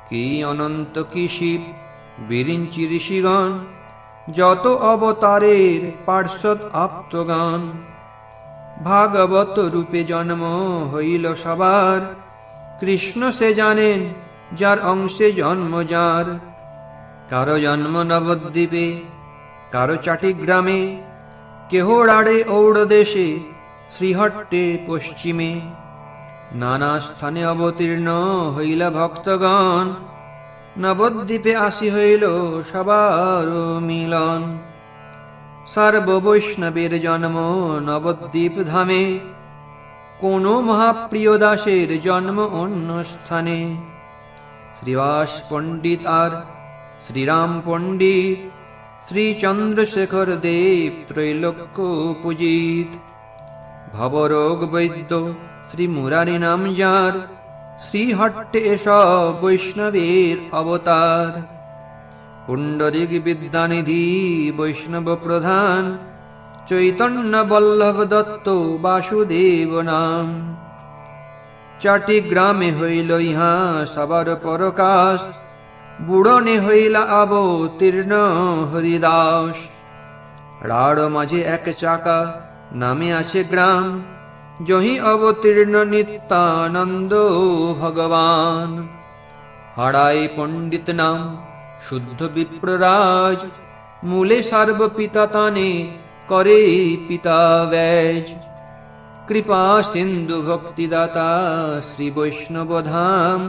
কি অনন্ত কি শিব বিরিঞ্চি ঋষিগণ, যত অবতারের পার্শ্বদ আপ্তগণ। ভাগবত রূপে জন্ম হইল সবার, কৃষ্ণ সে জানেন যার অংশে জন্ম যার। কারো জন্ম নবদ্বীপে, কারো চাটিগ্রামে, কেহ রাড়ে ঔড় দেশে, শ্রীহট্টে পশ্চিমে। নানা স্থানে অবতীর্ণ হইলা ভক্তগণ, নবদ্বীপে আসি হইল সবার মিলন। সর্ব বৈষ্ণবের জন্ম নবদ্বীপ ধামে, কোন মহাপ্রিয় দাসের জন্ম অন্য স্থানে। শ্রীবাস পণ্ডিত আর শ্রীরাম পণ্ডিত, শ্রী চন্দ্রশেখর দেব ত্রৈলোক্য পূজিত। ভবরোগ বৈদ্য শ্রী মুরারি নাম যার, শ্রীহট্টে এসব বৈষ্ণবের অবতার। পুণ্ডরিক বিদ্যানিধি বৈষ্ণব প্রধান, চৈতন্য বল্লভ দত্ত বাসুদেব নাম। চাটিগ্রামে হইল ইহা সবার পরকাশ, বুড়নে হইলা অবতীর্ণ হরিদাস। রাড় মাঝে এক চাকা নামে আছে গ্রাম, জহি অবতীর্ণ নিত্যানন্দ ভগবান। হাড়াই পণ্ডিত নাম শুদ্ধ বিপ্ররাজ, মূলে সর্ব পিতা তানে করে পিতা ব্যাজ। কৃপা সিন্ধু ভক্তিদাতা শ্রী বৈষ্ণব ধাম,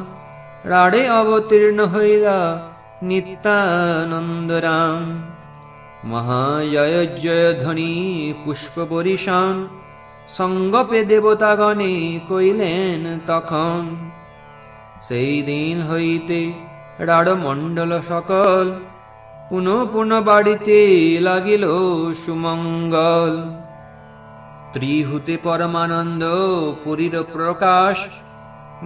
রাড়ে অবতীর্ণ হইলা নিত্যানন্দ রাম। মহাজয় জয় ধ্বনি পুষ্প বরিশান, সঙ্গপে দেবতাগণে কইলেন তখন। সেই দিন হইতে রাড় মণ্ডল সকল, পুনঃ পুনঃ বাড়িতে লাগিল সুমঙ্গল। ত্রিহুতে পরমানন্দ পুরীর প্রকাশ,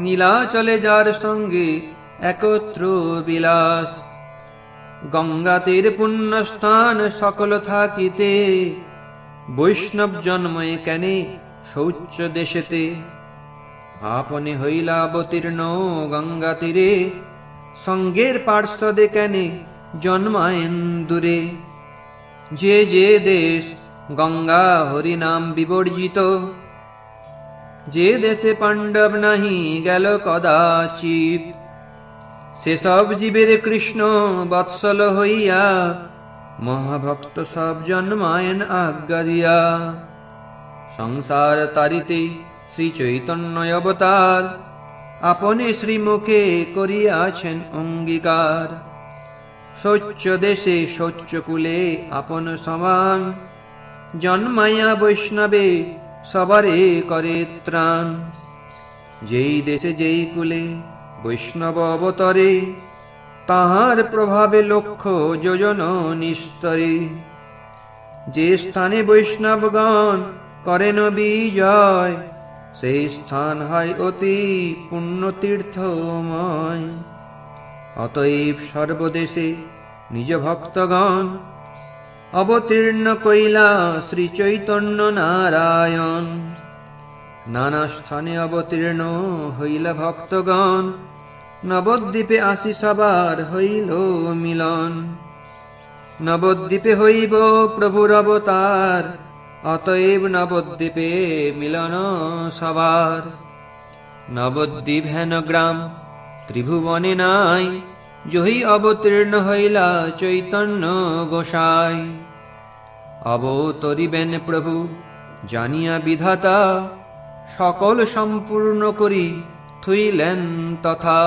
নীলাচলে যার সঙ্গে একত্র বিলাস। গঙ্গা তীর পুণ্যস্থান সকল থাকিতে, বৈষ্ণব জন্মে কেনে শৌচ দেশেতে। আপনে হইলা অবতীর্ণ গঙ্গা তীরে, সঙ্গের পার্শ্বদে কেনে জন্মায়েন দূরে। যে যে দেশ গঙ্গা হরি নাম বিবর্জিত, যে দেশে পাণ্ডব নাহি গেল কদাচিৎ। সেসব জীবের কৃষ্ণ বৎসল হইয়া, মহাভক্ত সব জন্মায়েন আজ্ঞা দিয়া। সংসার তারিতে শ্রী চৈতন্য অবতার, আপনে শ্রীমুখে করিয়াছেন অঙ্গীকার। শৌচ দেশে শৌচ কুলে আপন সমান, জন্মাইয়া বৈষ্ণবে সবারে করে ত্রাণ। যেই দেশে যেই কুলে বৈষ্ণব অবতরে, তাহার প্রভাবে লক্ষ যোজন নিস্তরে। যে স্থানে বৈষ্ণবগণ করেন বিজয়, সেই স্থান হয় অতি পুণ্যতীর্থময়। অতএব সর্বদেশে নিজ ভক্তগণ, অবতীর্ণ কইলা শ্রী চৈতন্য নারায়ণ। নানা স্থানে অবতীর্ণ হইলা ভক্তগণ, নবদ্বীপে আসি সবার হইল মিলন। নবদ্বীপে হইব প্রভুর অবতার, অতএব নবদ্বীপে মিলন সবার। নবদ্বীপ হেন গ্রাম ত্রিভুবনে নাই, জহি অবতীর্ণ হইলা চৈতন্য গোসাই। অবতরিবেন প্রভু জানিয়া বিধাতা, সকল সম্পূর্ণ করি থুইলেন তথা।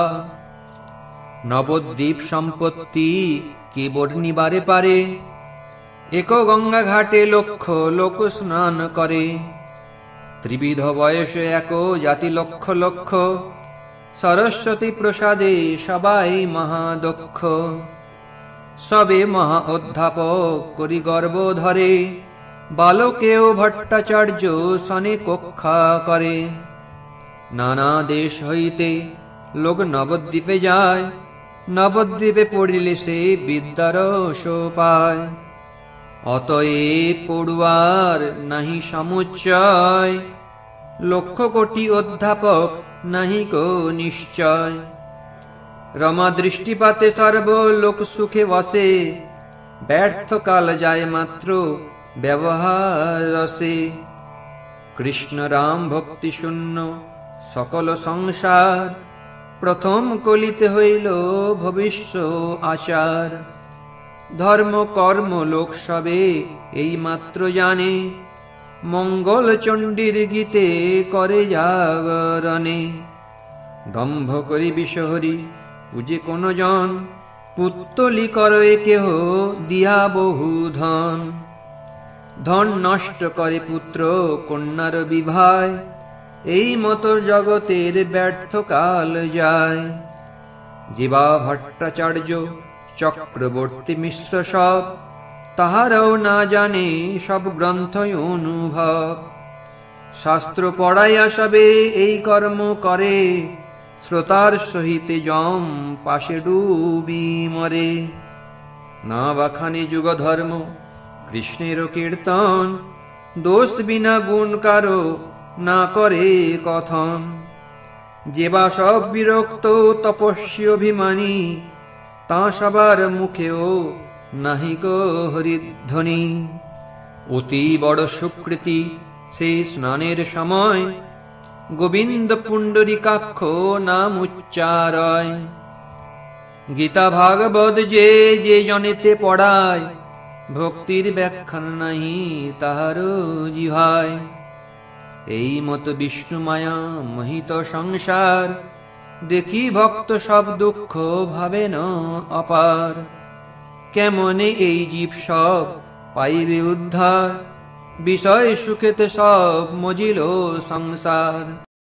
নবদ্বীপ সম্পত্তি কি বর্ণিবারে পারে, এক গঙ্গা ঘাটে লক্ষ লোক স্নান করে। ত্রিবিধ বয়সে এক জাতি লক্ষ লক্ষ, সরস্বতী প্রসাদে সবাই মহাদক্ষ। সবে মহা অধ্যাপক করি গর্ব ধরে, বালকেও ভট্টাচার্য সনে কক্ষা করে। নানা দেশ হইতে লোক নবদ্বীপে যায়, নবদ্বীপে পড়িলে সে বিদ্যার পায়। অতএব পড়ুয়ার নাহি সমুচ্চয়, লক্ষ কোটি অধ্যাপক নাহি কো নিশ্চয়। রমা দৃষ্টিপাতে সর্বলোক সুখে বসে, ব্যর্থ কাল যায় মাত্র ব্যবহার রসে। কৃষ্ণ রাম ভক্তি শূন্য সকল সংসার, প্রথম কলিতে হইল ভবিষ্য আচার। ধর্ম কর্ম লোক সবে এই মাত্র জানে, মঙ্গল চণ্ডীর গীতে করে জাগরণে। দম্ভ করি বিষহরি পূজে কোন জন, পুত্তলি করে কেহ দিয়া বহু ধন। ধন নষ্ট করে পুত্র কন্যার বিবাহ, এই মতো জগতের ব্যর্থ কাল যায়। জীবা ভট্টাচার্য চক্রবর্তী মিশ্র সব, তাহারাও না জানে সব গ্রন্থই অনুভব। শাস্ত্র পড়াইয়া সবে এই কর্ম করে, শ্রোতার সহিত যম পাশে ডুবি মরে। না বাখানে যুগ ধর্ম কৃষ্ণের কীর্তন, দোষ বিনা গুণ কারো না করে কথন। যেবা সব বিরক্ত তপস্বী অভিমানী, তা সবার মুখেও নাহি গো হরিধ্বনি। অতি বড় সুকৃতি সেই স্নানের সময়, গোবিন্দ পুণ্ডরীকাক্ষ নাম উচ্চারয়। গীতা ভাগবত যে যে জনেতে পড়ায়, ভক্তির ব্যাখ্যান নাহি তাহার জিহায়। এই মত বিষ্ণু মায়া মোহিত সংসার, দেখি ভক্ত সব দুঃখ ভাবে না অপার। কেমনে এই জীব সব পাইবে উদ্ধার, বিষয় সুখেতে সব মজিল সংসার।